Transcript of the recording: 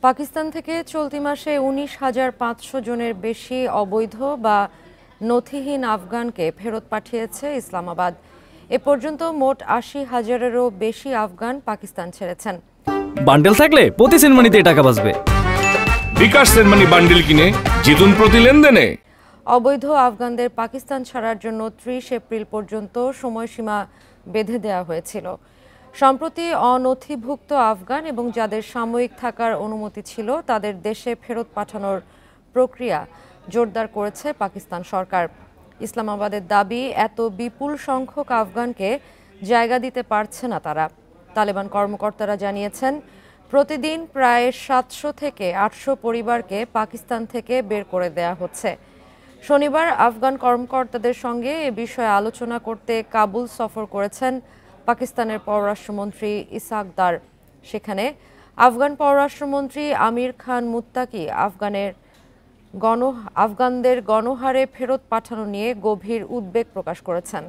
পাকিস্তান থেকে চলতি মাসে ১৯,৫০০ জনের বেশি অবৈধ বা নথিহীন আফগানকে ফেরত পাঠিয়েছে ইসলামাবাদ। এ পর্যন্ত মোট ৮০,০০০-এরও বেশি আফগান পাকিস্তান ছেড়েছেন। বান্ডেল থাকলে প্রতি সেনমানিতে টাকা বাঁচবে। বিকাশ সেনমানি বান্ডেল কিনে জিতুন প্রতি লেনদেনে। অবৈধ আফগানদের পাকিস্তান ছাড়ার জন্য ৩০ এপ্রিল পর্যন্ত সময়সীমা বেঁধে দেওয়া হয়েছিল। সম্প্রতি অনথিভুক্ত আফগান এবং যাদের সাময়িক থাকার অনুমতি ছিল তাদের দেশে ফেরত পাঠানোর প্রক্রিয়া জোরদার করেছে পাকিস্তান সরকার। ইসলামাবাদের দাবি, এত বিপুল সংখ্যক আফগানকে জায়গা দিতে পারছে না তারা। তালেবান কর্মকর্তারা জানিয়েছেন, প্রতিদিন প্রায় ৭০০ থেকে ৮০০ পরিবারকে পাকিস্তান থেকে বের করে দেয়া হচ্ছে। শনিবার আফগান কর্মকর্তাদের সঙ্গে এ বিষয়ে আলোচনা করতে কাবুল সফর করেছেন পাকিস্তানের পররাষ্ট্রমন্ত্রী ইসহাক দার। সেখানে আফগান পররাষ্ট্রমন্ত্রী আমির খান মুত্তাকি আফগানদের গণহারে ফেরত পাঠানো নিয়ে গভীর উদ্বেগ প্রকাশ করেছেন।